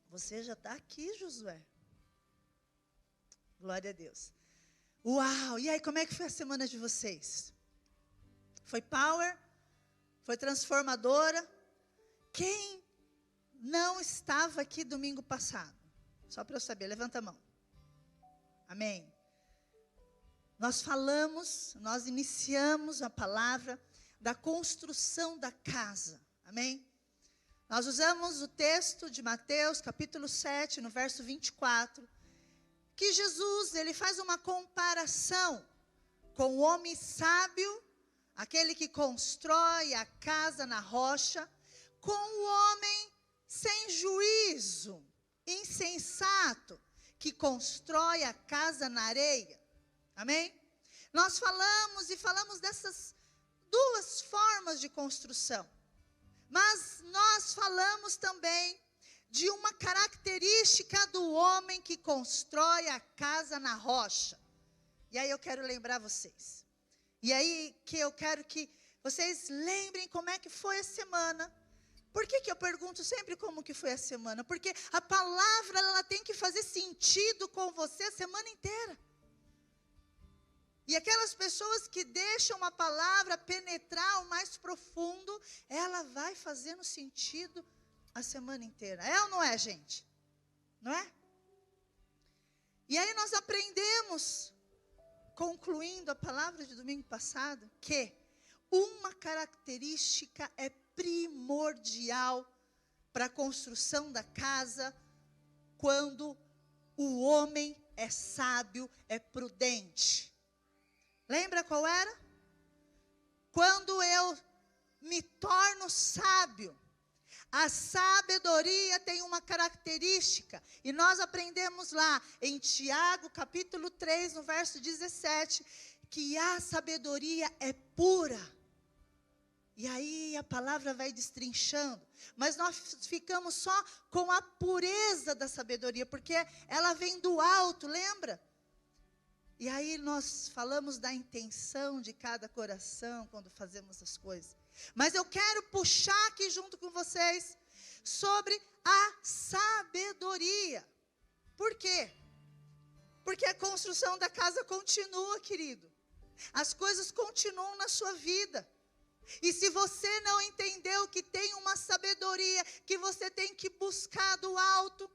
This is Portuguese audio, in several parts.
Você já está aqui, Josué. Glória a Deus. Uau! E aí, como é que foi a semana de vocês? Foi power? Foi transformadora? Quem não estava aqui domingo passado? Só para eu saber, levanta a mão. Amém. Nós iniciamos a palavra da construção da casa. Amém? Nós usamos o texto de Mateus, capítulo 7, no verso 24, que Jesus, ele faz uma comparação com o homem sábio, aquele que constrói a casa na rocha, com o homem sem juízo, insensato, que constrói a casa na areia. Amém? Nós falamos dessas duas formas de construção. Mas nós falamos também de uma característica do homem que constrói a casa na rocha. E aí eu quero lembrar vocês. E aí que eu quero que vocês lembrem como é que foi a semana. Por que eu pergunto sempre como que foi a semana? Porque a palavra, ela tem que fazer sentido com você a semana inteira. E aquelas pessoas que deixam a palavra penetrar o mais profundo, ela vai fazendo sentido a semana inteira. É ou não é, gente? Não é? E aí nós aprendemos, concluindo a palavra de domingo passado, que uma característica é primordial para a construção da casa, quando o homem é sábio, é prudente. Lembra qual era? Quando eu me torno sábio, a sabedoria tem uma característica, e nós aprendemos lá em Tiago, capítulo 3, no verso 17, que a sabedoria é pura. E aí a palavra vai destrinchando, mas nós ficamos só com a pureza da sabedoria, porque ela vem do alto, lembra? E aí nós falamos da intenção de cada coração quando fazemos as coisas. Mas eu quero puxar aqui junto com vocês sobre a sabedoria. Por quê? Porque a construção da casa continua, querido. As coisas continuam na sua vida. E se você não entendeu que tem uma sabedoria que você tem que buscar do alto,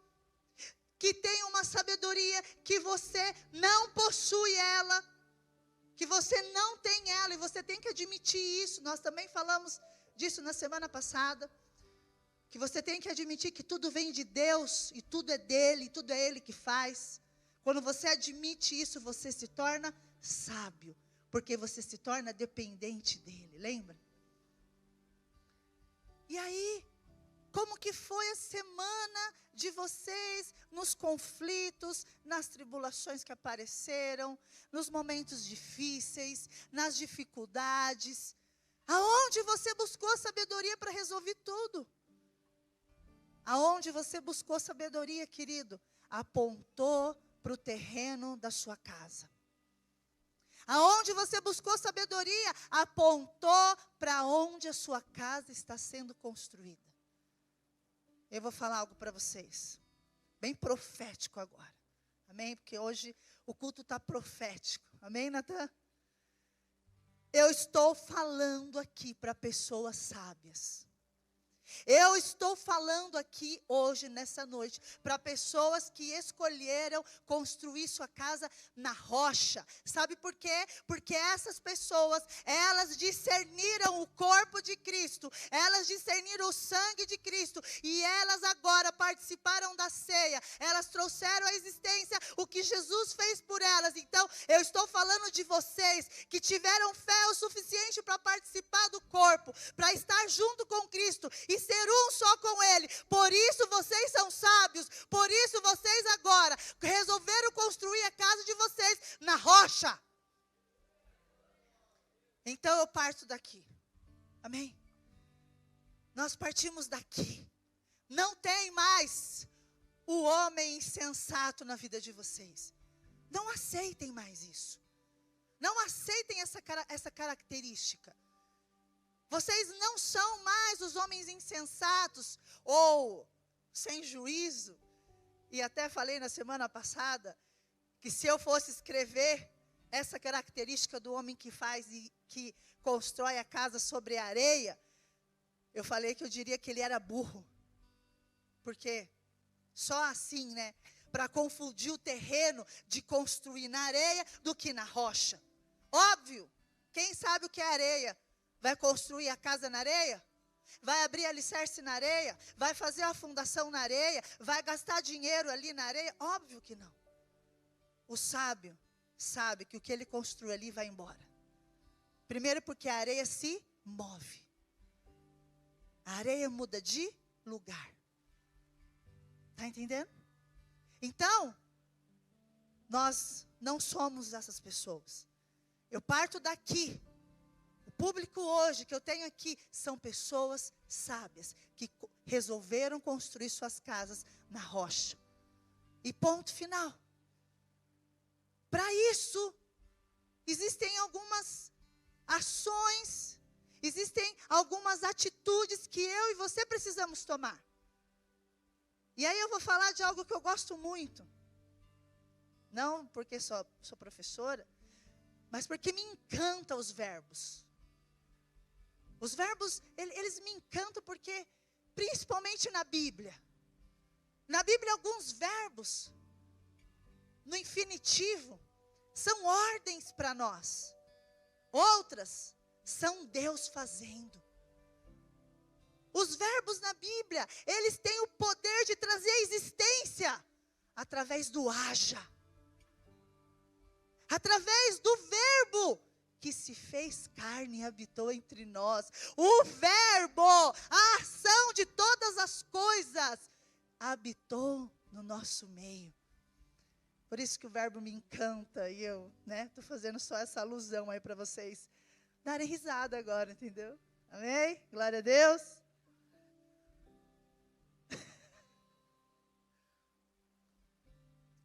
que tem uma sabedoria que você não possui ela, que você não tem ela, e você tem que admitir isso. Nós também falamos disso na semana passada, que você tem que admitir que tudo vem de Deus, e tudo é dele, e tudo é ele que faz. Quando você admite isso, você se torna sábio, porque você se torna dependente dele, lembra? E aí, como que foi a semana de vocês nos conflitos, nas tribulações que apareceram, nos momentos difíceis, nas dificuldades? Aonde você buscou sabedoria para resolver tudo? Aonde você buscou sabedoria, querido? Apontou para o terreno da sua casa. Aonde você buscou sabedoria? Apontou para onde a sua casa está sendo construída. Eu vou falar algo para vocês, bem profético agora, amém? Porque hoje o culto está profético, amém, Natan? Eu estou falando aqui para pessoas sábias. Eu estou falando aqui hoje, nessa noite, para pessoas que escolheram construir sua casa na rocha. Sabe por quê? Porque essas pessoas, elas discerniram o corpo de Cristo, elas discerniram o sangue de Cristo, e elas agora participaram da ceia, elas trouxeram à existência o que Jesus fez por elas. Então, eu estou falando de vocês que tiveram fé o suficiente para participar do corpo, para estar junto com Cristo, e ser um só com Ele. Por isso vocês são sábios. Por isso vocês agora resolveram construir a casa de vocês na rocha. Então eu parto daqui. Amém? Nós partimos daqui. Não tem mais o homem insensato na vida de vocês. Não aceitem mais isso. Não aceitem essa característica. Vocês não são mais os homens insensatos ou sem juízo E até falei na semana passada que se eu fosse escrever essa característica do homem que faz e que constrói a casa sobre a areia, eu falei que eu diria que ele era burro. Porque só assim, né? Para confundir o terreno de construir na areia do que na rocha. Óbvio, quem sabe o que é areia? Vai construir a casa na areia? Vai abrir alicerce na areia? Vai fazer a fundação na areia? Vai gastar dinheiro ali na areia? Óbvio que não. O sábio sabe que o que ele construi ali vai embora. Primeiro porque a areia se move. A areia muda de lugar. Está entendendo? Então, nós não somos essas pessoas. Eu parto daqui. O público hoje que eu tenho aqui são pessoas sábias que resolveram construir suas casas na rocha. E ponto final. Para isso, existem algumas ações, existem algumas atitudes que eu e você precisamos tomar. E aí eu vou falar de algo que eu gosto muito. Não porque sou professora, mas porque me encantam os verbos. Os verbos, eles me encantam porque, principalmente na Bíblia, alguns verbos, no infinitivo, são ordens para nós. Outras, são Deus fazendo. Os verbos na Bíblia, eles têm o poder de trazer a existência através do haja. Através do verbo que se fez carne e habitou entre nós. O verbo, a ação de todas as coisas, habitou no nosso meio. Por isso que o verbo me encanta e eu, estou fazendo só essa alusão aí para vocês darem risada agora, entendeu? Amém? Glória a Deus.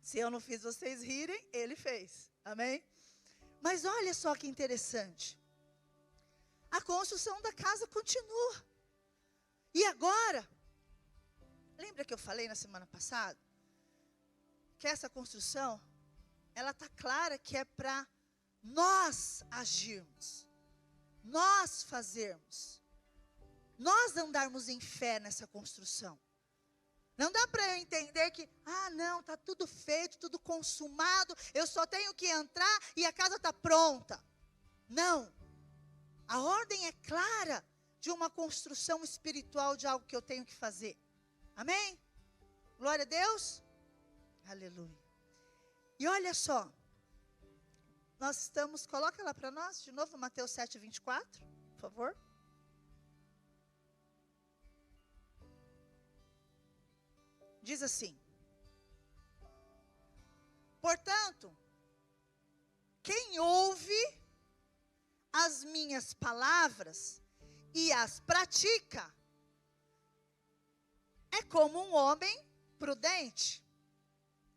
Se eu não fiz vocês rirem, ele fez. Amém? Mas olha só que interessante. A construção da casa continua. E agora, lembra que eu falei na semana passada? Que essa construção, ela está clara que é para nós agirmos. Nós fazermos. Nós andarmos em fé nessa construção. Não dá para eu entender que, não, está tudo feito, tudo consumado, eu só tenho que entrar e a casa está pronta. Não. A ordem é clara de uma construção espiritual de algo que eu tenho que fazer. Amém? Glória a Deus. Aleluia. E olha só. Nós estamos, coloca lá para nós, de novo, Mateus 7, 24, por favor. Diz assim: portanto, quem ouve as minhas palavras e as pratica, é como um homem prudente,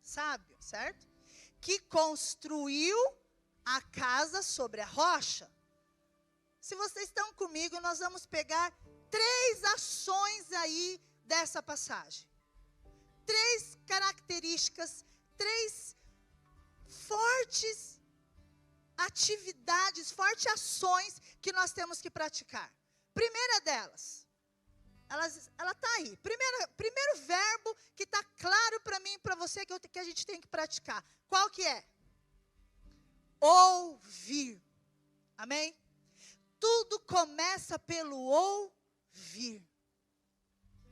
sábio, certo? Que construiu a casa sobre a rocha. Se vocês estão comigo, nós vamos pegar 3 ações aí dessa passagem. 3 características, 3 fortes atividades, fortes ações que nós temos que praticar. Primeira delas, ela está aí. Primeiro verbo que está claro para mim e para você que a gente tem que praticar. Qual que é? Ouvir. Amém? Tudo começa pelo ouvir.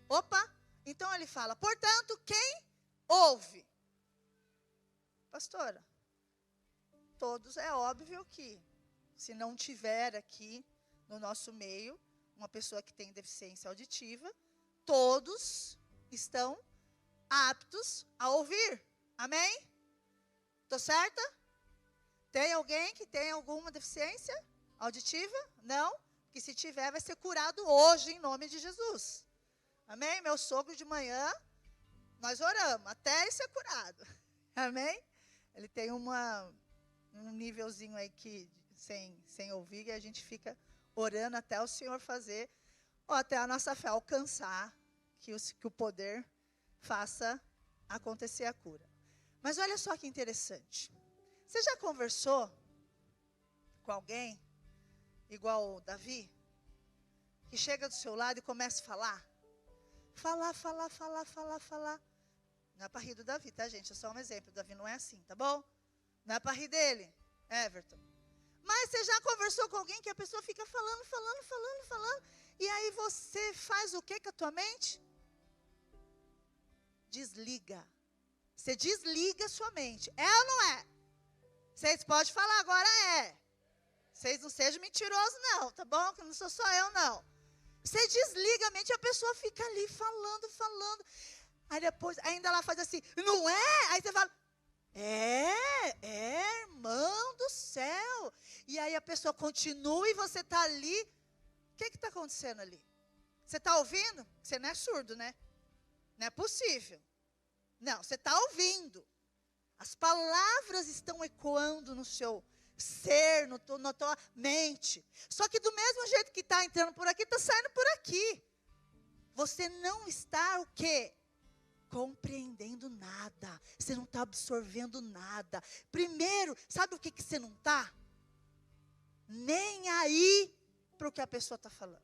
Opa! Então ele fala, portanto, quem ouve? Pastora, todos, é óbvio que, se não tiver aqui no nosso meio, uma pessoa que tem deficiência auditiva, todos estão aptos a ouvir. Amém? Estou certa? Tem alguém que tem alguma deficiência auditiva? Não? Porque se tiver, vai ser curado hoje, em nome de Jesus. Amém? Meu sogro de manhã, nós oramos, até ele ser curado. Amém? Ele tem um nívelzinho aí que sem ouvir, e a gente fica orando até o Senhor fazer, ou até a nossa fé alcançar, que o poder faça acontecer a cura. Mas olha só que interessante. Você já conversou com alguém, igual o Davi, que chega do seu lado e começa a falar? Falar. Não é para rir do Davi, tá, gente? É só um exemplo. O Davi não é assim, tá bom? Não é para rir dele, Everton. Mas você já conversou com alguém que a pessoa fica falando, e aí você faz o que com a tua mente? Desliga. Você desliga a sua mente. É ou não é? Vocês podem falar agora, é. Vocês não sejam mentirosos não, tá bom? Que não sou só eu não. Você desliga a mente e a pessoa fica ali falando. Aí depois, ainda ela faz assim, não é? Aí você fala, irmão do céu. E aí a pessoa continua e você está ali. O que está acontecendo ali? Você está ouvindo? Você não é surdo, né? Não é possível. Não, você está ouvindo. As palavras estão ecoando no seu ser, na tua mente. Só que do mesmo jeito que está entrando por aqui, está saindo por aqui. Você não está o quê? Compreendendo nada. Você não está absorvendo nada. Primeiro, sabe o que você não está? Nem aí para o que a pessoa está falando.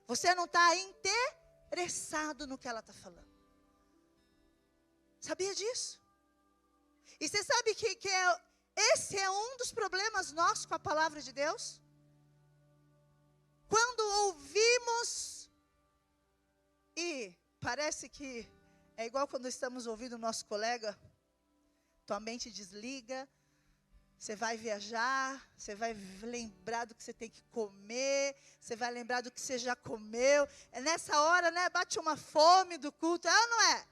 Você não está interessado no que ela está falando. Sabia disso? E você sabe que esse é um dos problemas nossos com a palavra de Deus? Quando ouvimos e parece que é igual quando estamos ouvindo o nosso colega, tua mente desliga, você vai viajar, você vai lembrar do que você tem que comer, você vai lembrar do que você já comeu. É nessa hora, né, bate uma fome do culto, é ou não é?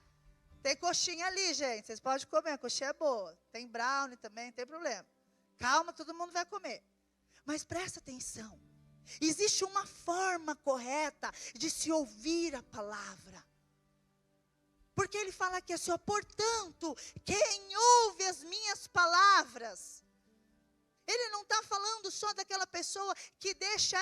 Tem coxinha ali, gente, vocês podem comer, a coxinha é boa. Tem brownie também, não tem problema. Calma, todo mundo vai comer. Mas presta atenção, existe uma forma correta de se ouvir a palavra. Porque ele fala aqui assim, ó, portanto, quem ouve as minhas palavras. Ele não está falando só daquela pessoa que deixa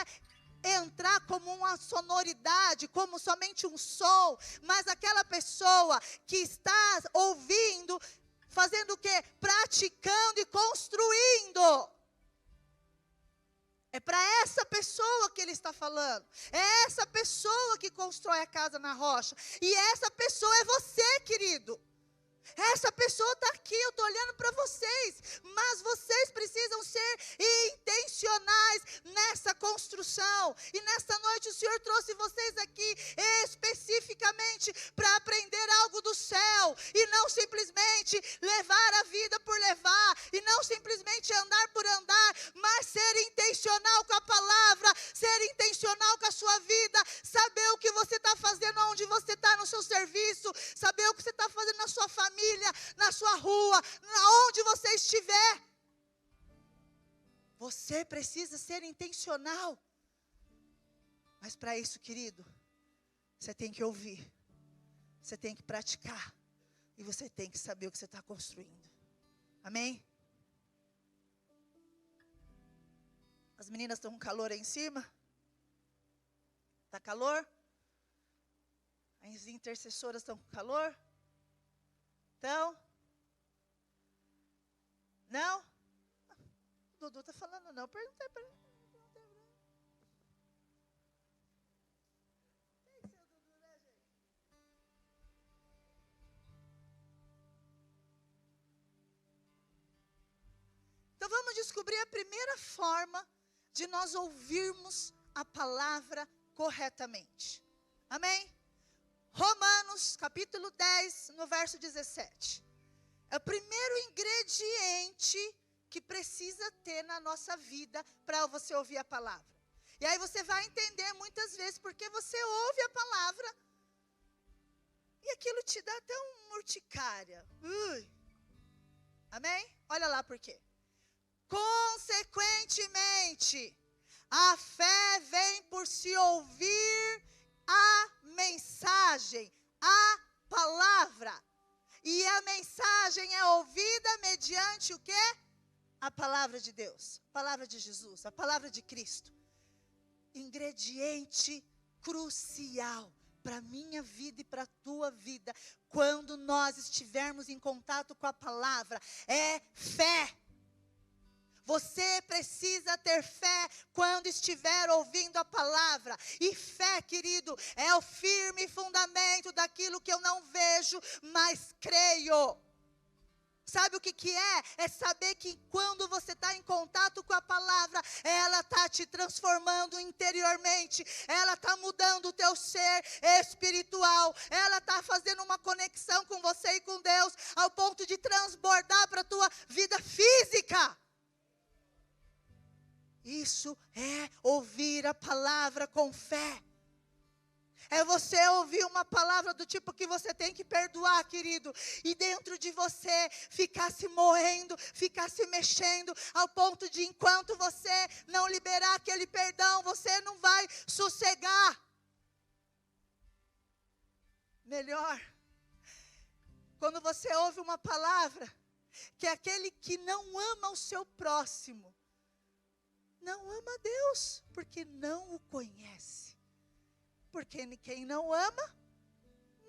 entrar como uma sonoridade, como somente um som, mas aquela pessoa que está ouvindo, fazendo o quê? Praticando e construindo. É para essa pessoa que ele está falando. É essa pessoa que constrói a casa na rocha. E essa pessoa é você, querido. Essa pessoa está aqui, eu estou olhando para vocês. Mas vocês precisam ser intencionais nessa construção. E nessa noite o Senhor trouxe vocês aqui especificamente para aprender algo do céu. E não simplesmente levar a vida por levar. E não simplesmente andar por andar. Mas ser intencional com a palavra. Ser intencional com a sua vida. Saber o que você está fazendo, onde você está no seu serviço. Saber o que você está fazendo na sua família. Na sua rua, onde você estiver. Você precisa ser intencional. Mas para isso, querido, você tem que ouvir. Você tem que praticar. E você tem que saber o que você está construindo. Amém? As meninas estão com calor aí em cima? Está calor? As intercessoras estão com calor? Então, não? O Dudu está falando não, perguntei para ele. Tem que ser o Dudu, né, gente? Então vamos descobrir a primeira forma de nós ouvirmos a palavra corretamente. Amém? Romanos, capítulo 10, no verso 17. É o primeiro ingrediente que precisa ter na nossa vida para você ouvir a palavra. E aí você vai entender muitas vezes porque você ouve a palavra e aquilo te dá até uma urticária. Amém? Olha lá por quê. Consequentemente, a fé vem por se ouvir a mensagem, a palavra. E a mensagem é ouvida mediante o quê? A palavra de Deus, a palavra de Jesus, a palavra de Cristo. Ingrediente crucial para a minha vida e para a tua vida, quando nós estivermos em contato com a palavra, é fé. Você precisa ter fé quando estiver ouvindo a palavra. E fé, querido, é o firme fundamento daquilo que eu não vejo, mas creio. Sabe o que é? É saber que quando você está em contato com a palavra, ela está te transformando interiormente, ela está mudando o teu ser espiritual, ela está fazendo uma conexão com você e com Deus, ao ponto de transbordar para a tua vida física. Isso é ouvir a palavra com fé. É você ouvir uma palavra do tipo que você tem que perdoar, querido. E dentro de você ficar se moendo, ficar se mexendo, ao ponto de enquanto você não liberar aquele perdão, você não vai sossegar. Melhor, quando você ouve uma palavra, que é aquele que não ama o seu próximo, não ama a Deus, porque não o conhece. Porque quem não ama,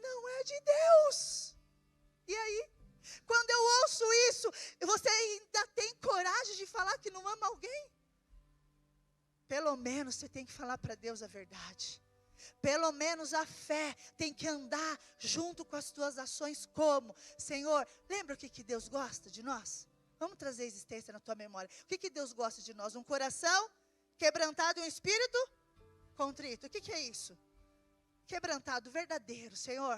não é de Deus. E aí, quando eu ouço isso, você ainda tem coragem de falar que não ama alguém? Pelo menos você tem que falar para Deus a verdade. Pelo menos a fé tem que andar junto com as tuas ações, como? Senhor, lembra o que Deus gosta de nós? Vamos trazer a existência na tua memória. O que Deus gosta de nós? Um coração quebrantado e um espírito contrito. O que é isso? Quebrantado, verdadeiro, Senhor.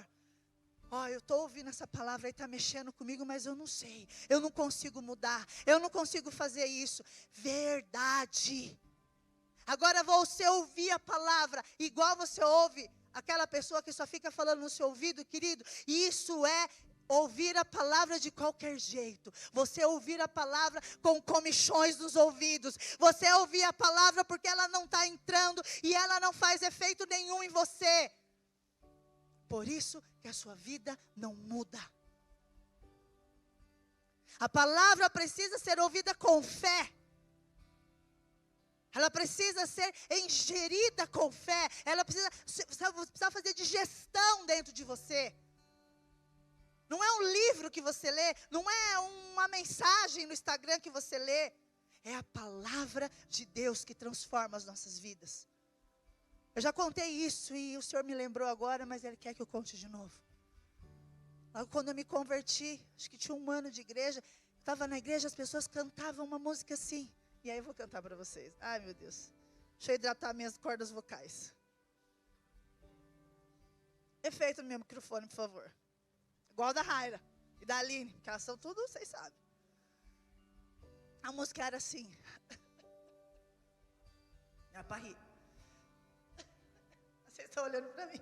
Eu estou ouvindo essa palavra e está mexendo comigo, mas eu não sei. Eu não consigo mudar. Eu não consigo fazer isso. Verdade. Agora você ouvir a palavra, igual você ouve aquela pessoa que só fica falando no seu ouvido, querido. Isso é ouvir a palavra de qualquer jeito. Você ouvir a palavra com comichões nos ouvidos. Você ouvir a palavra porque ela não está entrando e ela não faz efeito nenhum em você. Por isso que a sua vida não muda. A palavra precisa ser ouvida com fé. Ela precisa ser ingerida com fé. Ela precisa fazer digestão dentro de você. Não é um livro que você lê, não é uma mensagem no Instagram que você lê. É a palavra de Deus que transforma as nossas vidas. Eu já contei isso e o Senhor me lembrou agora, mas Ele quer que eu conte de novo. Logo quando eu me converti, acho que tinha 1 ano de igreja, estava na igreja, as pessoas cantavam uma música assim. E aí eu vou cantar para vocês. Ai, meu Deus. Deixa eu hidratar minhas cordas vocais. Efeito no meu microfone, por favor. Igual da Raira e da Aline, que elas são tudo, vocês sabem. A música era assim. É para rir. Vocês estão olhando para mim.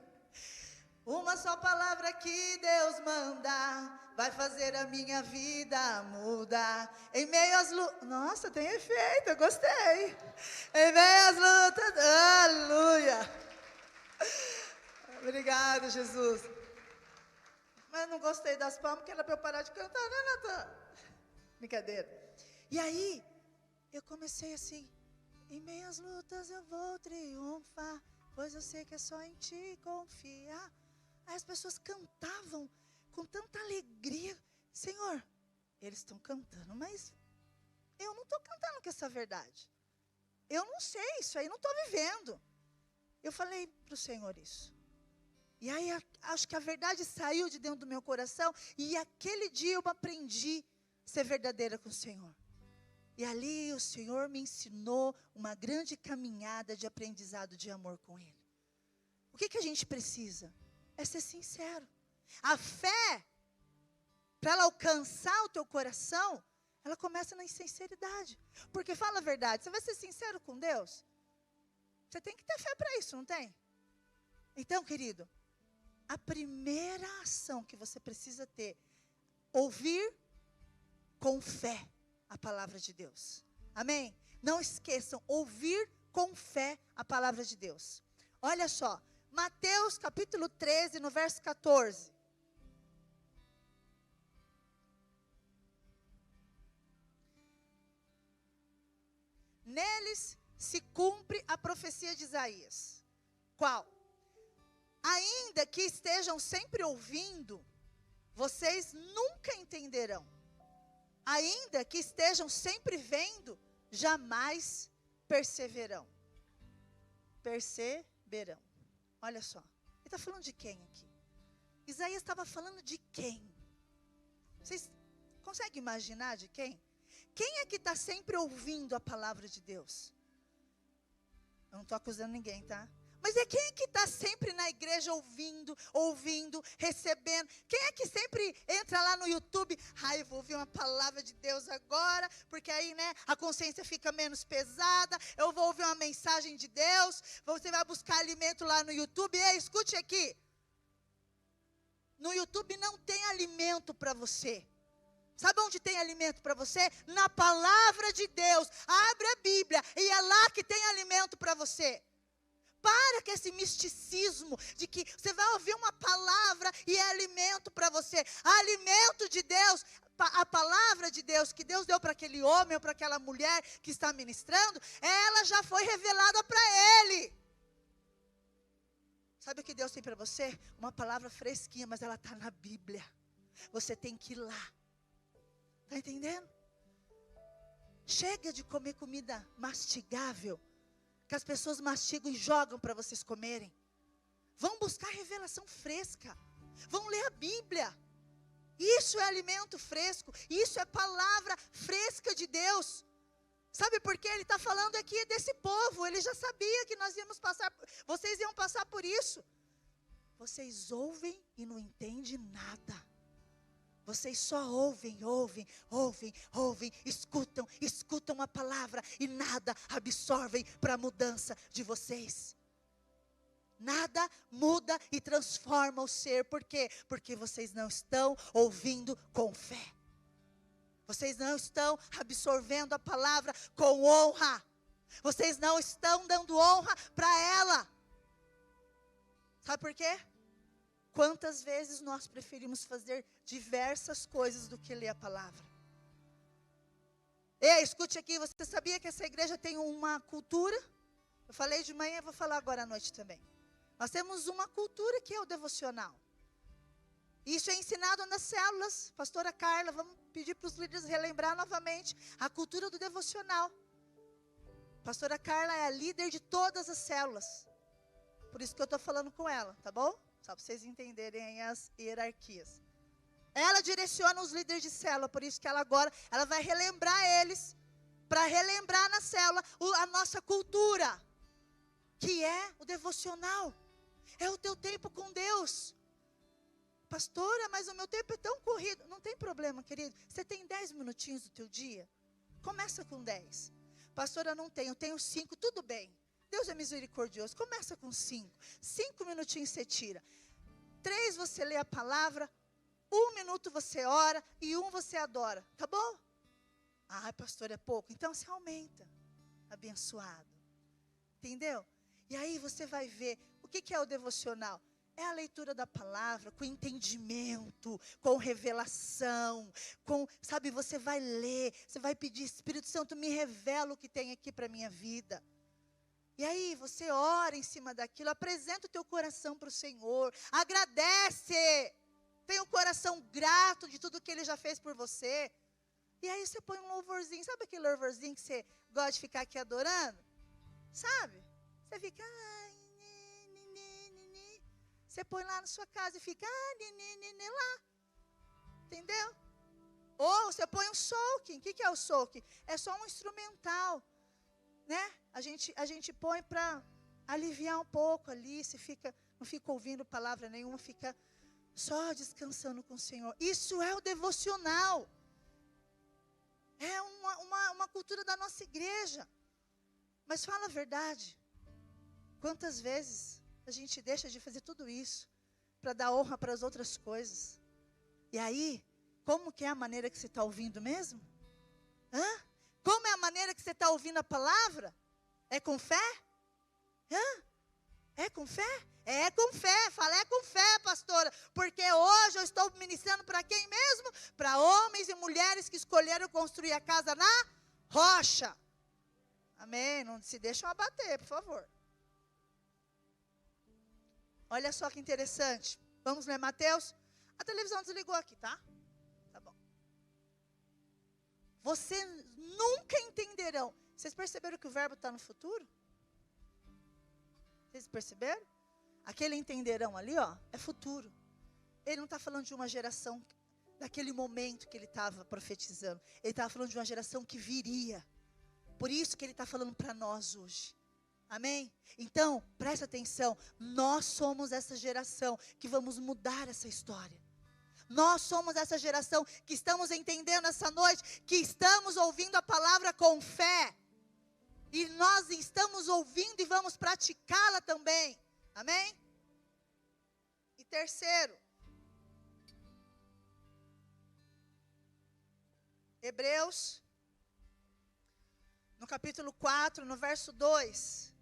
Uma só palavra que Deus manda vai fazer a minha vida mudar. Em meio às lutas. Nossa, tem efeito, eu gostei. Em meio às lutas. Aleluia. Obrigada, Jesus. Mas não gostei das palmas, porque era para eu parar de cantar, né, Natan? Brincadeira. E aí, eu comecei assim. Em meio às lutas eu vou triunfar, pois eu sei que é só em ti confiar. Aí as pessoas cantavam com tanta alegria. Senhor, eles estão cantando, mas eu não estou cantando com essa verdade. Eu não sei isso aí, não estou vivendo. Eu falei para o Senhor isso. E aí acho que a verdade saiu de dentro do meu coração. E aquele dia eu aprendi a ser verdadeira com o Senhor. E ali o Senhor me ensinou uma grande caminhada de aprendizado de amor com Ele. O que a gente precisa? É ser sincero. A fé, para ela alcançar o teu coração, ela começa na sinceridade. Porque fala a verdade, você vai ser sincero com Deus? Você tem que ter fé para isso, não tem? Então, querido, a primeira ação que você precisa ter, ouvir com fé a palavra de Deus. Amém? Não esqueçam, ouvir com fé a palavra de Deus. Olha só, Mateus capítulo 13, no verso 14. Neles se cumpre a profecia de Isaías. Qual? Ainda que estejam sempre ouvindo, vocês nunca entenderão. Ainda que estejam sempre vendo, jamais perseverarão. Perceberão. Olha só. Ele está falando de quem aqui? Isaías estava falando de quem? Vocês conseguem imaginar de quem? Quem é que está sempre ouvindo a palavra de Deus? Eu não estou acusando ninguém, tá? Mas é quem é que está sempre na igreja ouvindo, recebendo? Quem é que sempre entra lá no YouTube? Eu vou ouvir uma palavra de Deus agora, porque aí, né, a consciência fica menos pesada. Eu vou ouvir uma mensagem de Deus. Você vai buscar alimento lá no YouTube. Ei, escute aqui. No YouTube não tem alimento para você. Sabe onde tem alimento para você? Na palavra de Deus. Abre a Bíblia e é lá que tem alimento para você. Para com esse misticismo de que você vai ouvir uma palavra e é alimento para você. Alimento de Deus, a palavra de Deus que Deus deu para aquele homem ou para aquela mulher que está ministrando, ela já foi revelada para ele. Sabe o que Deus tem para você? Uma palavra fresquinha, mas ela está na Bíblia. Você tem que ir lá. Está entendendo? Chega de comer comida mastigável, que as pessoas mastigam e jogam para vocês comerem. Vão buscar revelação fresca. Vão ler a Bíblia. Isso é alimento fresco. Isso é palavra fresca de Deus. Sabe por quê? Ele está falando aqui desse povo. Ele já sabia que nós íamos passar, vocês iam passar por isso. Vocês ouvem e não entendem nada. Vocês só ouvem, escutam a palavra e nada absorvem para a mudança de vocês. Nada muda e transforma o ser. Por quê? Porque vocês não estão ouvindo com fé. Vocês não estão absorvendo a palavra com honra. Vocês não estão dando honra para ela. Sabe por quê? Quantas vezes nós preferimos fazer diversas coisas do que ler a palavra? Ei, escute aqui, você sabia que essa igreja tem uma cultura? Eu falei de manhã, vou falar agora à noite também. Nós temos uma cultura que é o devocional. Isso é ensinado nas células. Pastora Carla, vamos pedir para os líderes relembrar novamente a cultura do devocional. Pastora Carla é a líder de todas as células. Por isso que eu estou falando com ela, tá bom? Só para vocês entenderem as hierarquias. Ela direciona os líderes de célula, por isso que ela agora vai relembrar eles, para relembrar na célula a nossa cultura, que é o devocional. É o teu tempo com Deus. Pastora, mas o meu tempo é tão corrido. Não tem problema, querido. Você tem 10 minutinhos do teu dia? Começa com 10. Pastora, não tenho, eu tenho 5, tudo bem. Deus é misericordioso, começa com 5. 5 minutinhos você tira. 3 você lê a palavra, 1 minuto você ora e 1 você adora. Tá bom? Pastor, é pouco. Então você aumenta. Abençoado. Entendeu? E aí você vai ver, o que é o devocional? É a leitura da palavra, com entendimento, com revelação, sabe, você vai ler, você vai pedir, Espírito Santo, me revela o que tem aqui para a minha vida. E aí você ora em cima daquilo, apresenta o teu coração para o Senhor, agradece, tem um coração grato de tudo que Ele já fez por você. E aí você põe um louvorzinho, sabe aquele louvorzinho que você gosta de ficar aqui adorando? Sabe? Você fica, você põe lá na sua casa e fica, lá. Entendeu? Ou você põe um soaking. O que é o soaking? É só um instrumental. Né? A gente põe para aliviar um pouco ali. Você não fica ouvindo palavra nenhuma, fica só descansando com o Senhor. Isso é o devocional. É uma cultura da nossa igreja. Mas fala a verdade. Quantas vezes a gente deixa de fazer tudo isso para dar honra para as outras coisas? E aí, como que é a maneira que você está ouvindo mesmo? Como é a maneira que você está ouvindo a palavra? É com fé? É com fé? É com fé, fala, é com fé, pastora. Porque hoje eu estou ministrando para quem mesmo? Para homens e mulheres que escolheram construir a casa na rocha. Amém? Não se deixam abater, por favor. Olha só que interessante. Vamos ler Mateus? A televisão desligou aqui, tá? Tá bom. Vocês nunca entenderão. Vocês perceberam que o verbo está no futuro? Vocês perceberam? Aquele entenderão ali, ó, é futuro. Ele não está falando de uma geração, daquele momento que ele estava profetizando. Ele estava falando de uma geração que viria. Por isso que ele está falando para nós hoje. Amém? Então, presta atenção. Nós somos essa geração que vamos mudar essa história. Nós somos essa geração que estamos entendendo essa noite, que estamos ouvindo a palavra com fé. E nós estamos ouvindo e vamos praticá-la também. Amém? E terceiro, Hebreus, no capítulo 4, no verso 2.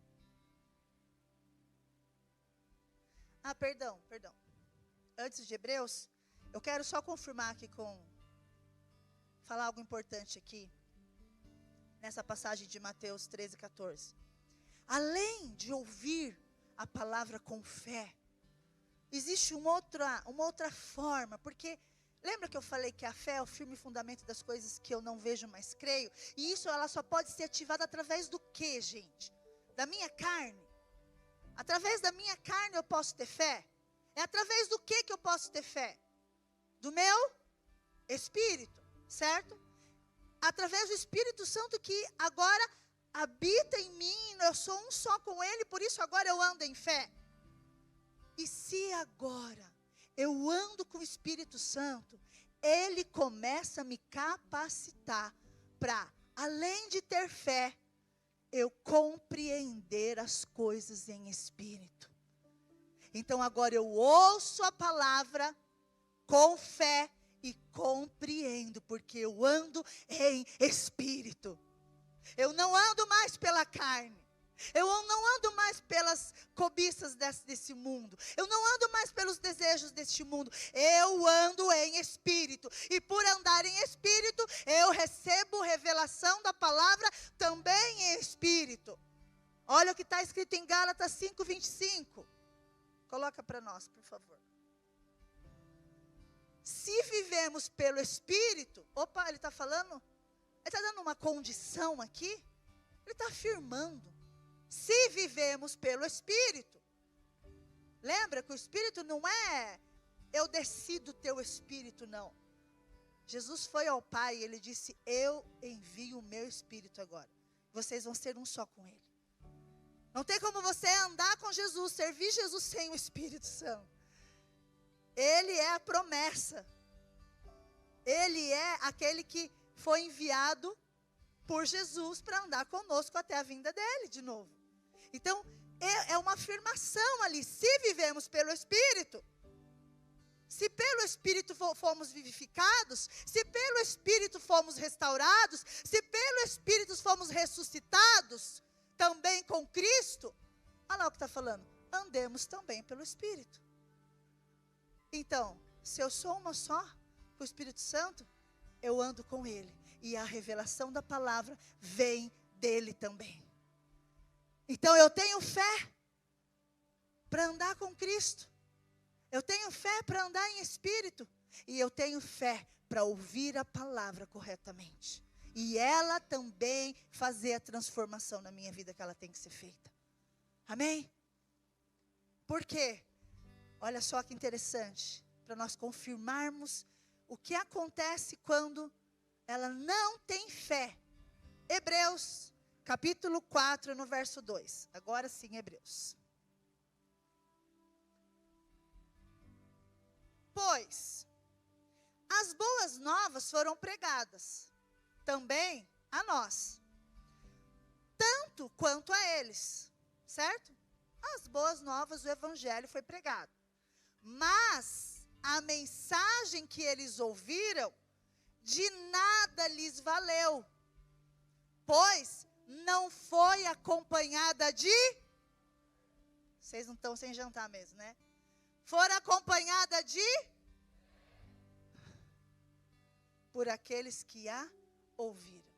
Perdão. Antes de Hebreus, eu quero só confirmar aqui falar algo importante aqui, nessa passagem de Mateus 13, 14. Além de ouvir a palavra com fé, existe uma outra forma, porque lembra que eu falei que a fé é o firme fundamento das coisas que eu não vejo, mas creio? E isso ela só pode ser ativada através do quê, gente? Da minha carne. Através da minha carne eu posso ter fé? É através do que eu posso ter fé? Do meu espírito, certo? Através do Espírito Santo que agora habita em mim, eu sou um só com Ele, por isso agora eu ando em fé. E se agora eu ando com o Espírito Santo, Ele começa a me capacitar para, além de ter fé, eu compreender as coisas em espírito. Então agora eu ouço a palavra com fé e compreendo, porque eu ando em espírito. Eu não ando mais pela carne. Eu não ando mais pelas cobiças desse mundo. Eu não ando mais pelos desejos deste mundo. Eu ando em espírito. E por andar em espírito, eu recebo revelação da palavra também em espírito. Olha o que está escrito em Gálatas 5:25. Coloca para nós, por favor. Se vivemos pelo espírito. Opa, ele está falando? Ele está dando uma condição aqui? Ele está afirmando. Se vivemos pelo Espírito. Lembra que o Espírito não é eu decido ter o Espírito, não. Jesus foi ao Pai e Ele disse, eu envio o meu Espírito agora. Vocês vão ser um só com Ele. Não tem como você andar com Jesus, servir Jesus sem o Espírito Santo. Ele é a promessa. Ele é aquele que foi enviado por Jesus para andar conosco até a vinda dele de novo. Então, é uma afirmação ali. Se vivemos pelo Espírito, se pelo Espírito fomos vivificados, se pelo Espírito fomos restaurados, se pelo Espírito fomos ressuscitados, também com Cristo, olha lá o que está falando, andemos também pelo Espírito. Então, se eu sou uma só com o Espírito Santo, eu ando com Ele, e a revelação da palavra vem dele também. Então eu tenho fé para andar com Cristo. Eu tenho fé para andar em espírito. E eu tenho fé para ouvir a palavra corretamente. E ela também fazer a transformação na minha vida que ela tem que ser feita. Amém? Por quê? Olha só que interessante. Para nós confirmarmos o que acontece quando ela não tem fé. Hebreus capítulo 4, no verso 2. Agora sim, Hebreus. Pois as boas novas foram pregadas também a nós, tanto quanto a eles, certo? As boas novas, o evangelho foi pregado. Mas a mensagem que eles ouviram, de nada lhes valeu, pois não foi acompanhada de... Vocês não estão sem jantar mesmo, né? Foram acompanhada de... Por aqueles que a ouviram.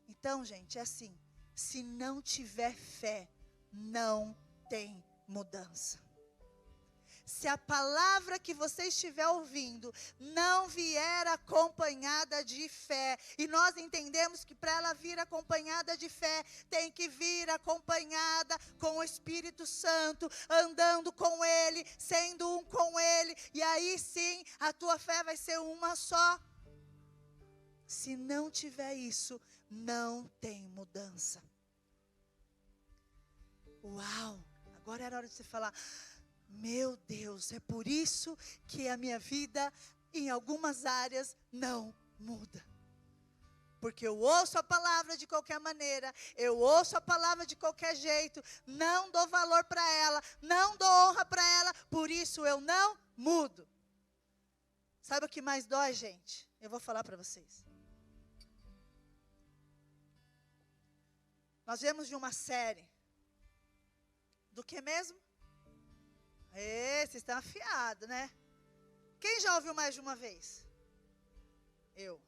Então, gente, é assim. Se não tiver fé, não tem mudança. se a palavra que você estiver ouvindo não vier acompanhada de fé, e nós entendemos que para ela vir acompanhada de fé, tem que vir acompanhada com o Espírito Santo, andando com Ele, sendo um com Ele, e aí sim, a tua fé vai ser uma só. Se não tiver isso, não tem mudança. Uau, agora era hora de você falar, meu Deus, é por isso que a minha vida, em algumas áreas, não muda. Porque eu ouço a palavra de qualquer maneira, eu ouço a palavra de qualquer jeito, não dou valor para ela, não dou honra para ela, por isso eu não mudo. Sabe o que mais dói, gente? Eu vou falar para vocês. Nós viemos de uma série, do que mesmo? Vocês estão afiados, né? Quem já ouviu mais de uma vez? Eu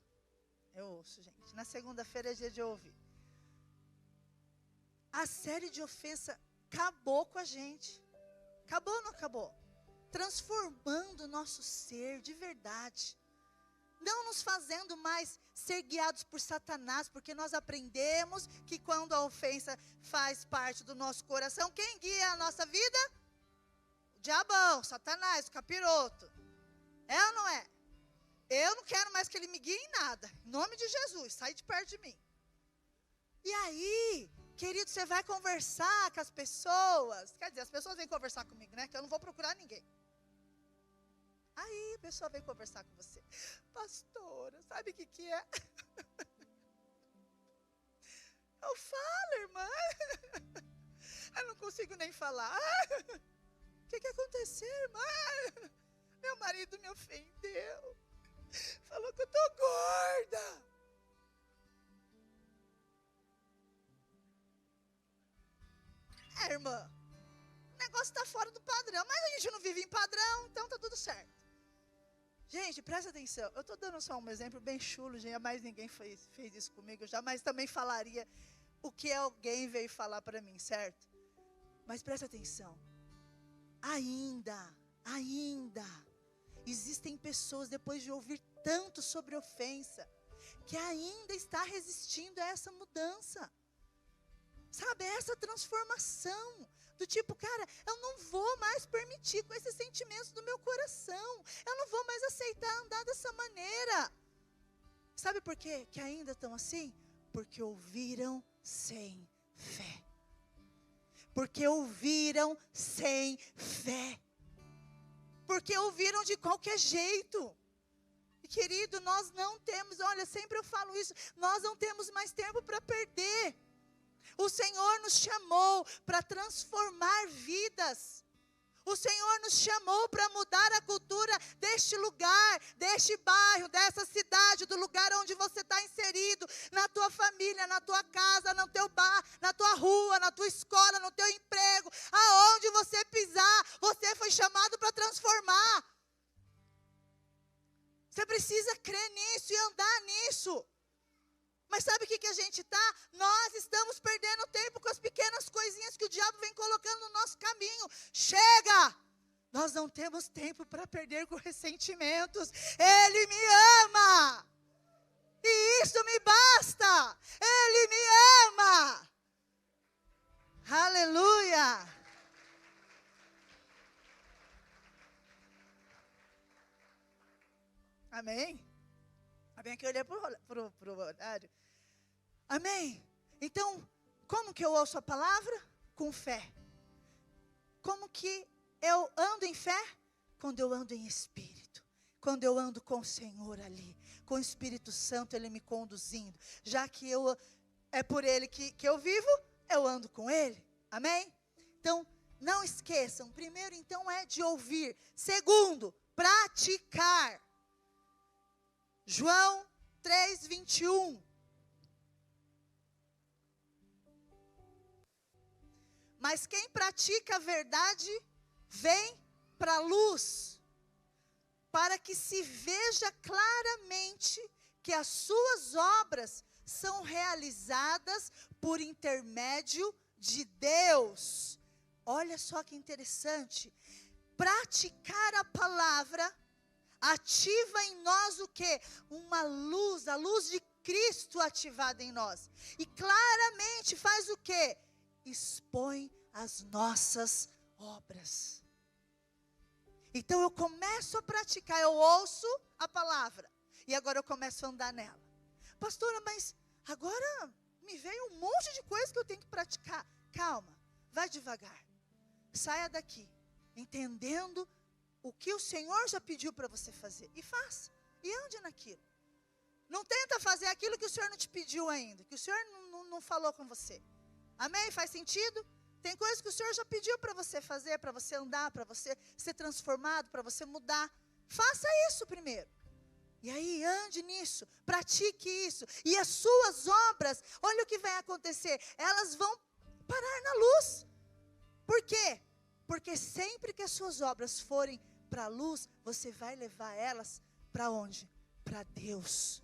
ouço, gente. Na segunda-feira é dia de ouvir. A série de ofensa acabou com a gente. Acabou ou não acabou? Transformando o nosso ser de verdade. Não nos fazendo mais ser guiados por Satanás, porque nós aprendemos que quando a ofensa faz parte do nosso coração, quem guia a nossa vida? O diabão, Satanás, o capiroto. É ou não é? Eu não quero mais que ele me guie em nada. Em nome de Jesus, sai de perto de mim. E aí, querido, você vai conversar com as pessoas. Quer dizer, as pessoas vêm conversar comigo, né? Que eu não vou procurar ninguém. Aí a pessoa vem conversar com você. Pastora, sabe o que é? Eu falo, irmã. Eu não consigo nem falar. O que aconteceu, irmã? Meu marido me ofendeu. Falou que eu tô gorda. Irmã, o negócio está fora do padrão. Mas a gente não vive em padrão, então tá tudo certo. Gente, presta atenção. Eu estou dando só um exemplo bem chulo. Jamais ninguém fez isso comigo. Eu jamais também falaria o que alguém veio falar para mim, certo? Mas presta atenção. Ainda, existem pessoas, depois de ouvir tanto sobre ofensa, que ainda está resistindo a essa mudança. Sabe, essa transformação. Do tipo, cara, eu não vou mais permitir com esses sentimentos do meu coração. Eu não vou mais aceitar andar dessa maneira. Sabe por quê que ainda estão assim? Porque ouviram sem fé. Porque ouviram sem fé. Porque ouviram de qualquer jeito. E querido, nós não temos, olha, sempre eu falo isso, nós não temos mais tempo para perder. O Senhor nos chamou para transformar vidas. O Senhor nos chamou para mudar a cultura deste lugar, deste bairro, dessa cidade, do lugar onde você está inserido, na tua família, na tua casa, no teu bar, na tua rua, na tua escola, no teu emprego, aonde você pisar, você foi chamado para transformar. Você precisa crer nisso e andar nisso. Mas sabe o que a gente está? Nós estamos perdendo tempo com as pequenas coisinhas que o diabo vem colocando no nosso caminho. Chega! Nós não temos tempo para perder com ressentimentos. Ele me ama! E isso me basta! Ele me ama! Aleluia! Amém? Amém que eu olhei para o horário. Amém? Então, como que eu ouço a palavra? Com fé. Como que eu ando em fé? Quando eu ando em espírito. Quando eu ando com o Senhor ali. Com o Espírito Santo, Ele me conduzindo. Já que é por Ele que eu vivo, eu ando com Ele. Amém? Então, não esqueçam. Primeiro, então, é de ouvir. Segundo, praticar. João 3:21. Mas quem pratica a verdade, vem para a luz, para que se veja claramente que as suas obras são realizadas por intermédio de Deus. Olha só que interessante. praticar a palavra ativa em nós o quê? Uma luz, a luz de Cristo ativada em nós. E claramente faz o quê? Expõe as nossas obras. Então eu começo a praticar, eu ouço a palavra. E agora eu começo a andar nela. Pastora, mas agora me veio um monte de coisa que eu tenho que praticar. Calma, vai devagar. Saia daqui, entendendo o que o Senhor já pediu para você fazer. E faça, e ande naquilo. Não tenta fazer aquilo que o Senhor não te pediu ainda, que o Senhor não falou com você. Amém? Faz sentido? Tem coisas que o Senhor já pediu para você fazer, para você andar, para você ser transformado, para você mudar. Faça isso primeiro. E aí, ande nisso, pratique isso. E as suas obras, olha o que vai acontecer. Elas vão parar na luz. Por quê? Porque sempre que as suas obras forem para a luz, você vai levar elas para onde? Para Deus.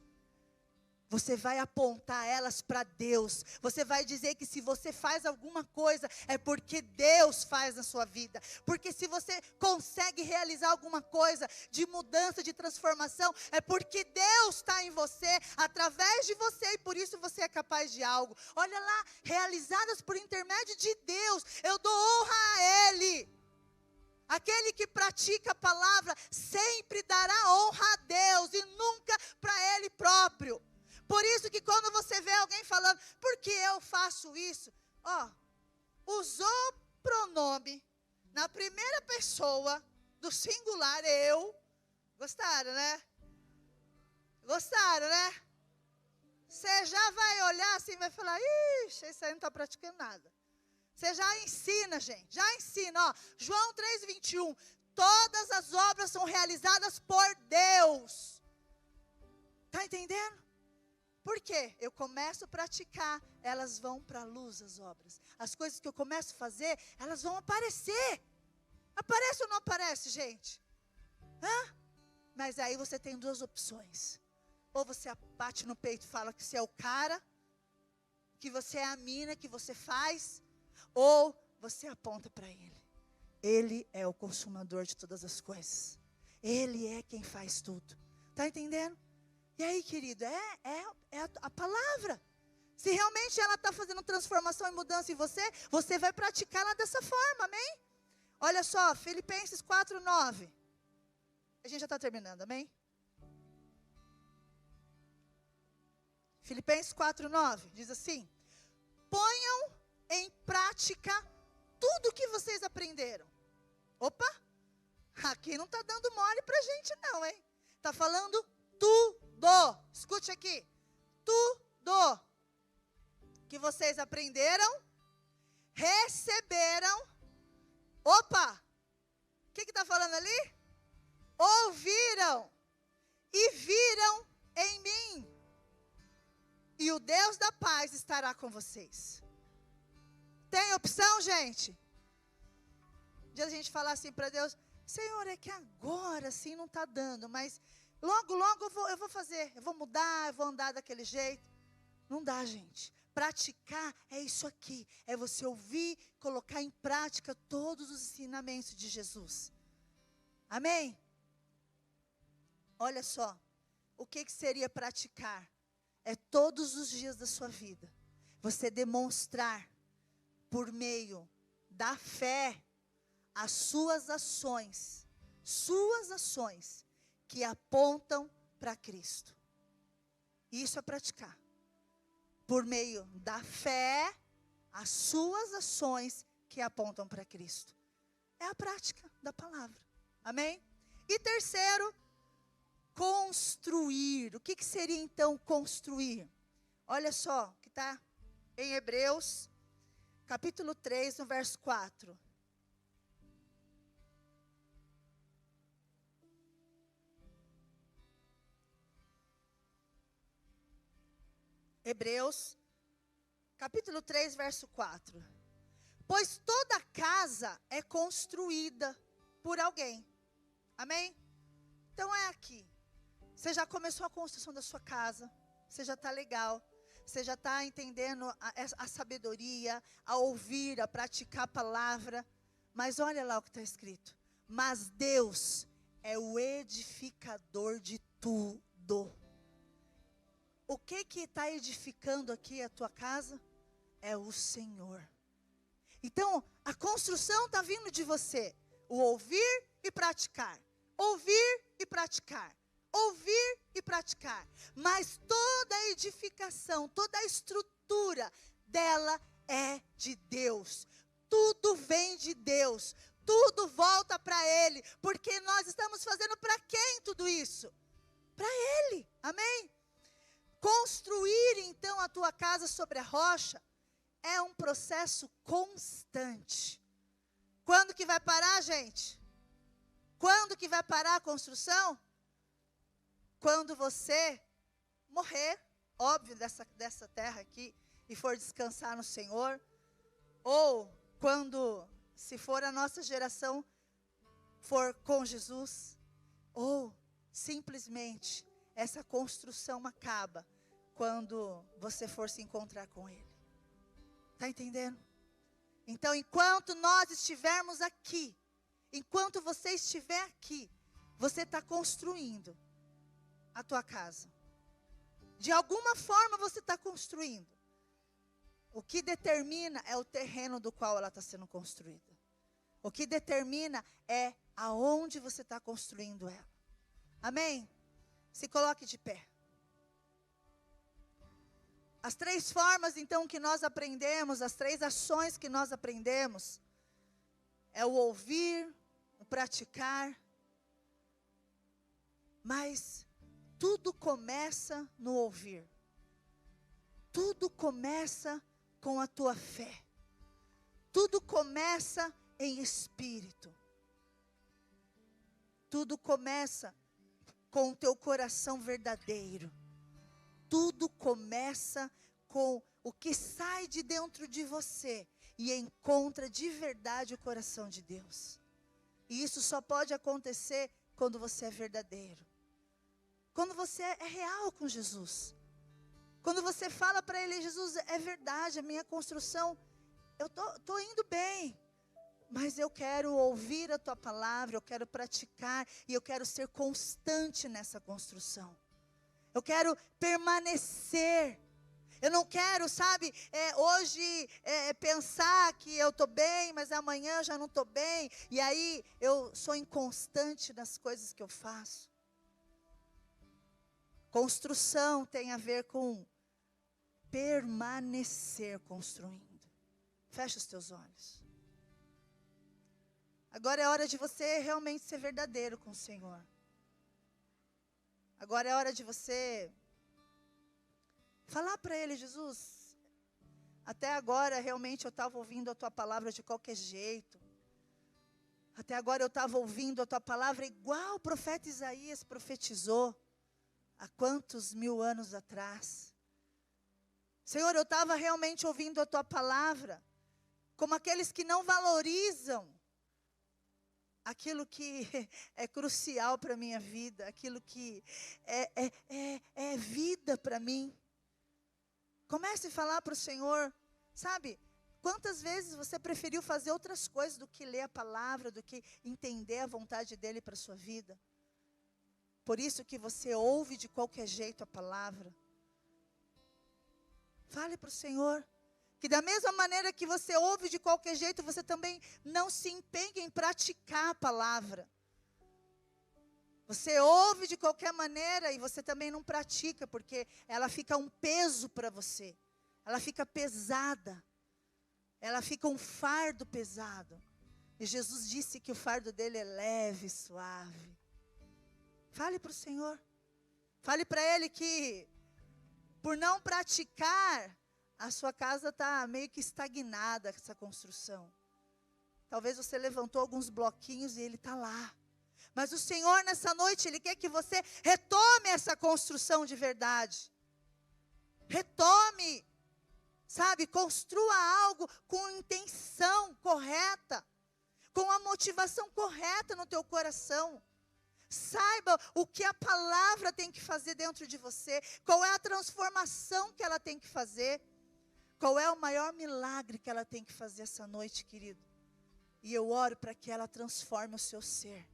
Você vai apontar elas para Deus. Você vai dizer que se você faz alguma coisa, é porque Deus faz na sua vida. Porque se você consegue realizar alguma coisa de mudança, de transformação, é porque Deus está em você, através de você, e por isso você é capaz de algo. Olha lá, realizadas por intermédio de Deus, eu dou honra a Ele. Aquele que pratica a palavra sempre dará honra a Deus e nunca para Ele próprio. Por isso que quando você vê alguém falando, por que eu faço isso? Usou pronome na primeira pessoa do singular, eu. Gostaram, né? Gostaram, né? Você já vai olhar assim e vai falar, ixi, esse aí não está praticando nada. Você já ensina, gente, já ensina. João 3,21, todas as obras são realizadas por Deus. Está entendendo? Por quê? Eu começo a praticar, elas vão para a luz, as obras. As coisas que eu começo a fazer, elas vão aparecer. Aparece ou não aparece, gente? Mas aí você tem duas opções. Ou você bate no peito e fala que você é o cara, que você é a mina, que você faz, ou você aponta para Ele. Ele é o consumador de todas as coisas. Ele é quem faz tudo. Está entendendo? E aí, querido, é a palavra. Se realmente ela está fazendo transformação e mudança em você, você vai praticá-la dessa forma, amém? Olha só, Filipenses 4:9. A gente já está terminando, amém? Filipenses 4:9 diz assim: ponham em prática tudo o que vocês aprenderam. Opa, aqui não está dando mole para a gente não, hein? Está falando tudo. Escute aqui. Tudo que vocês aprenderam, receberam. Opa, o que está falando ali? Ouviram e viram em mim. E o Deus da paz estará com vocês. Tem opção, gente? Um dia a gente falar assim para Deus, Senhor, é que agora sim não está dando, mas logo eu vou fazer, eu vou mudar, eu vou andar daquele jeito. Não dá, gente. Praticar é isso aqui, é você ouvir, colocar em prática todos os ensinamentos de Jesus. Amém? Olha só, o que seria praticar? É todos os dias da sua vida, você demonstrar, por meio da fé, as suas ações que apontam para Cristo. Isso é praticar. Por meio da fé, as suas ações que apontam para Cristo. É a prática da palavra. Amém? E terceiro, construir. O que seria então construir? Olha só, que está em Hebreus, capítulo 3, no verso 4. Hebreus, capítulo 3, verso 4. Pois toda casa é construída por alguém. Amém? Então é aqui. Você já começou a construção da sua casa. Você já está legal. Você já está entendendo a sabedoria, a ouvir, a praticar a palavra. Mas olha lá o que está escrito. mas Deus é o edificador de tudo. O que está edificando aqui a tua casa? É o Senhor. Então, a construção está vindo de você. O ouvir e praticar. Ouvir e praticar. Ouvir e praticar. Mas toda a edificação, toda a estrutura dela é de Deus. Tudo vem de Deus. Tudo volta para Ele. Porque nós estamos fazendo para quem tudo isso? Para Ele. Amém? Construir então a tua casa sobre a rocha é um processo constante. Quando que vai parar, gente? Quando que vai parar a construção? Quando você morrer, óbvio, dessa terra aqui, e for descansar no Senhor. Ou quando, se for a nossa geração, for com Jesus. Ou simplesmente essa construção acaba quando você for se encontrar com Ele. Está entendendo? Então, enquanto nós estivermos aqui, enquanto você estiver aqui, você está construindo a tua casa. De alguma forma você está construindo. O que determina é o terreno do qual ela está sendo construída. O que determina é aonde você está construindo ela. Amém? Se coloque de pé. As 3 formas, então, que nós aprendemos, as 3 ações que nós aprendemos, é o ouvir, o praticar, mas tudo começa no ouvir. Tudo começa com a tua fé. Tudo começa em espírito. Tudo começa com o teu coração verdadeiro. Tudo começa com o que sai de dentro de você e encontra de verdade o coração de Deus. E isso só pode acontecer quando você é verdadeiro. Quando você é real com Jesus. Quando você fala para Ele: Jesus, é verdade, a minha construção, eu tô indo bem. Mas eu quero ouvir a tua palavra, eu quero praticar e eu quero ser constante nessa construção. Eu quero permanecer. Eu não quero, sabe, hoje pensar que eu estou bem, mas amanhã eu já não estou bem. E aí eu sou inconstante nas coisas que eu faço. Construção tem a ver com permanecer construindo. Fecha os teus olhos. Agora é hora de você realmente ser verdadeiro com o Senhor. Agora é hora de você falar para Ele: Jesus, até agora realmente eu estava ouvindo a Tua palavra de qualquer jeito. Até agora eu estava ouvindo a Tua palavra igual o profeta Isaías profetizou. Há quantos 1000 anos atrás. Senhor, eu estava realmente ouvindo a Tua palavra como aqueles que não valorizam aquilo que é crucial para a minha vida, aquilo que é vida para mim. Comece a falar para o Senhor, sabe, quantas vezes você preferiu fazer outras coisas do que ler a palavra, do que entender a vontade dEle para a sua vida? Por isso que você ouve de qualquer jeito a palavra. Fale para o Senhor. Que da mesma maneira que você ouve de qualquer jeito, você também não se empenhe em praticar a palavra. Você ouve de qualquer maneira e você também não pratica, porque ela fica um peso para você. Ela fica pesada. Ela fica um fardo pesado. E Jesus disse que o fardo dele é leve e suave. Fale para o Senhor. Fale para Ele que, por não praticar, a sua casa está meio que estagnada, essa construção. Talvez você levantou alguns bloquinhos e ele está lá. Mas o Senhor, nessa noite, Ele quer que você retome essa construção de verdade. Retome. Sabe, construa algo com intenção correta. Com a motivação correta no teu coração. Saiba o que a palavra tem que fazer dentro de você. Qual é a transformação que ela tem que fazer. Qual é o maior milagre que ela tem que fazer essa noite, querido? E eu oro para que ela transforme o seu ser.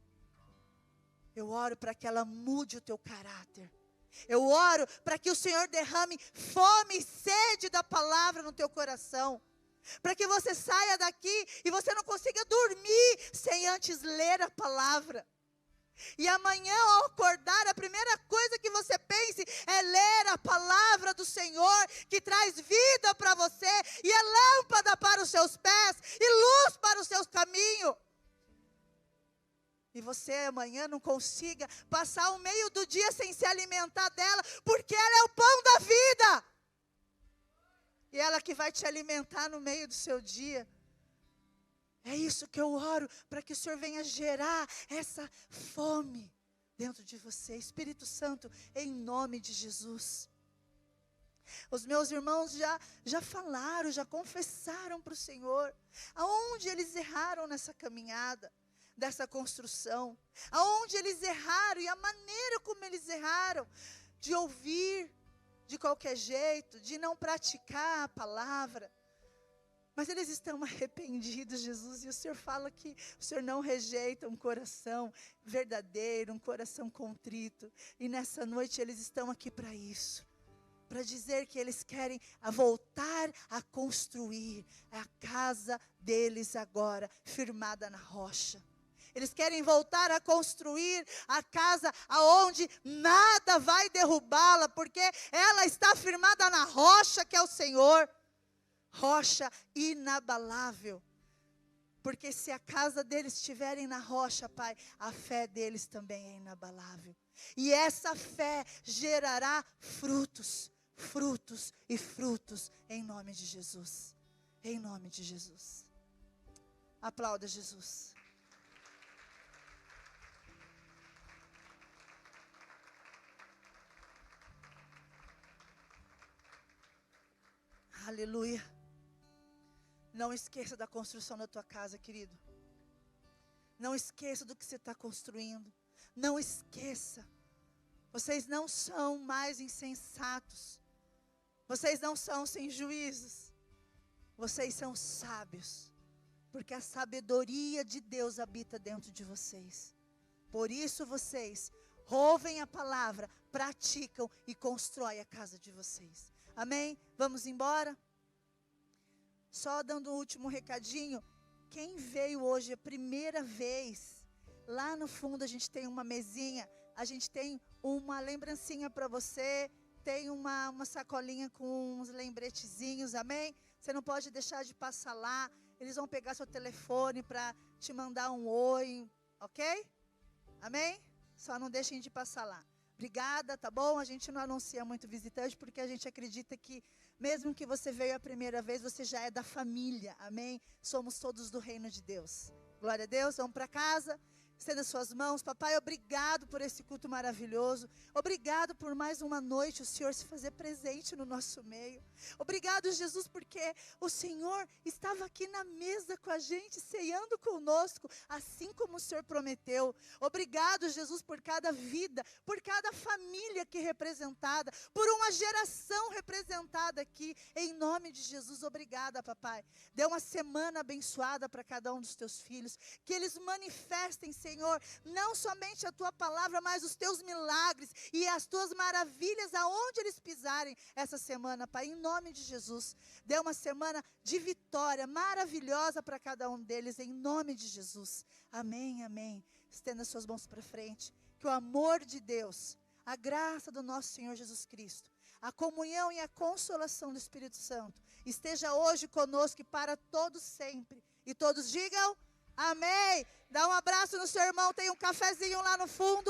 Eu oro para que ela mude o teu caráter. Eu oro para que o Senhor derrame fome e sede da palavra no teu coração. Para que você saia daqui e você não consiga dormir sem antes ler a palavra. E amanhã ao acordar, a primeira coisa que você pense é ler a palavra do Senhor, que traz vida para você, e é lâmpada para os seus pés, e luz para os seus caminhos. E você amanhã não consiga passar o meio do dia sem se alimentar dela, porque ela é o pão da vida. E ela que vai te alimentar no meio do seu dia. É isso que eu oro, para que o Senhor venha gerar essa fome dentro de você. Espírito Santo, em nome de Jesus. Os meus irmãos já falaram, já confessaram para o Senhor, aonde eles erraram nessa caminhada, dessa construção, aonde eles erraram e a maneira como eles erraram, de ouvir de qualquer jeito, de não praticar a palavra. Mas eles estão arrependidos, Jesus, e o Senhor fala que o Senhor não rejeita um coração verdadeiro, um coração contrito. E nessa noite eles estão aqui para isso, para dizer que eles querem voltar a construir a casa deles agora, firmada na rocha. Eles querem voltar a construir a casa aonde nada vai derrubá-la, porque ela está firmada na rocha que é o Senhor. Rocha inabalável. Porque se a casa deles estiverem na rocha, Pai, a fé deles também é inabalável. E essa fé gerará frutos, frutos e frutos em nome de Jesus. Em nome de Jesus. Aplauda Jesus. Aleluia. Não esqueça da construção da tua casa, querido. Não esqueça do que você está construindo. Não esqueça. Vocês não são mais insensatos. Vocês não são sem juízos. Vocês são sábios. Porque a sabedoria de Deus habita dentro de vocês. Por isso vocês ouvem a palavra, praticam e constroem a casa de vocês. Amém? Vamos embora? Só dando um último recadinho. Quem veio hoje a primeira vez, lá no fundo a gente tem uma mesinha, a gente tem uma lembrancinha para você, tem uma sacolinha com uns lembretezinhos, amém? Você não pode deixar de passar lá, eles vão pegar seu telefone para te mandar um oi, ok? Amém? Só não deixem de passar lá. Obrigada, tá bom? A gente não anuncia muito visitante, porque a gente acredita que, mesmo que você veio a primeira vez, você já é da família, amém? Somos todos do reino de Deus. Glória a Deus, vamos para casa. Estenda suas mãos. Papai, obrigado por esse culto maravilhoso. Obrigado por mais uma noite o Senhor se fazer presente no nosso meio. Obrigado, Jesus, porque o Senhor estava aqui na mesa com a gente, ceando conosco, assim como o Senhor prometeu. Obrigado, Jesus, por cada vida, por cada família aqui representada, por uma geração representada aqui, em nome de Jesus. Obrigada, papai. Dê uma semana abençoada para cada um dos teus filhos, que eles manifestem, Senhor, não somente a tua palavra, mas os teus milagres e as tuas maravilhas aonde eles pisarem essa semana, Pai, em nome de Jesus. Dê uma semana de vitória maravilhosa para cada um deles, em nome de Jesus. Amém, amém. Estenda suas mãos para frente. Que o amor de Deus, a graça do nosso Senhor Jesus Cristo, a comunhão e a consolação do Espírito Santo esteja hoje conosco e para todos sempre. E todos digam amém. Dá um abraço no seu irmão, tem um cafezinho lá no fundo.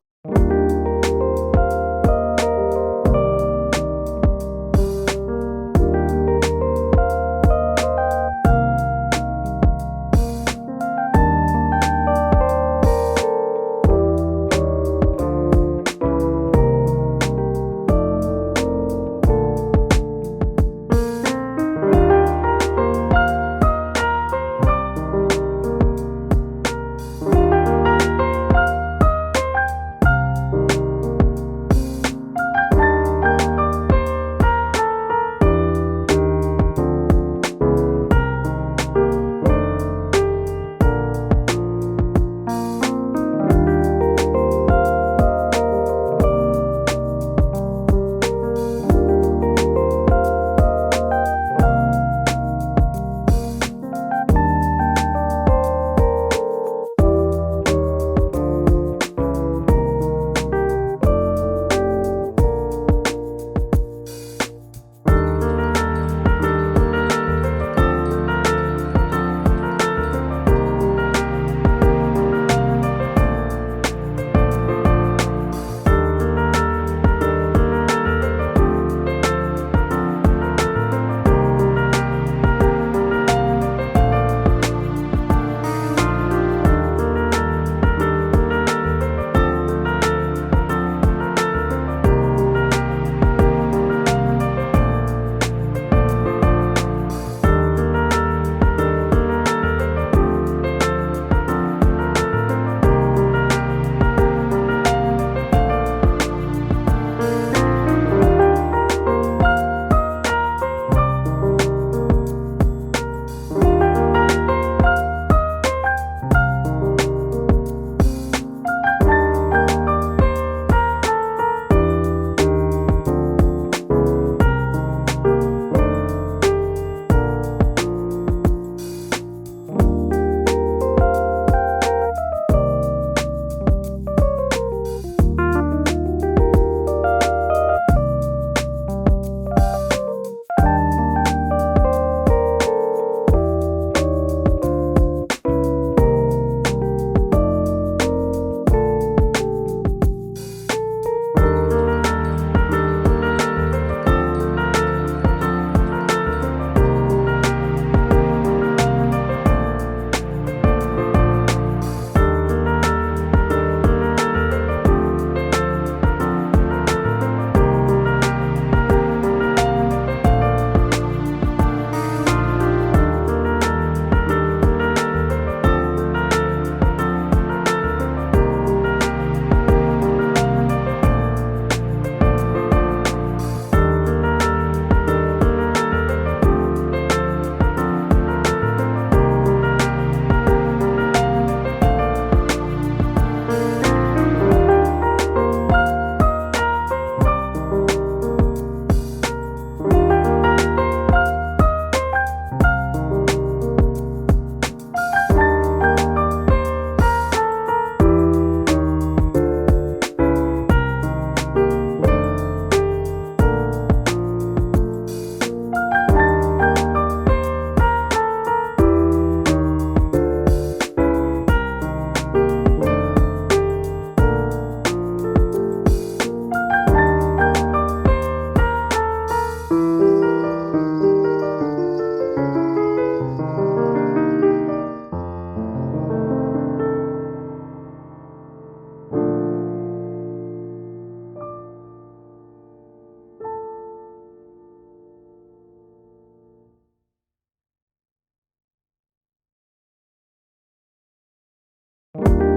Amém.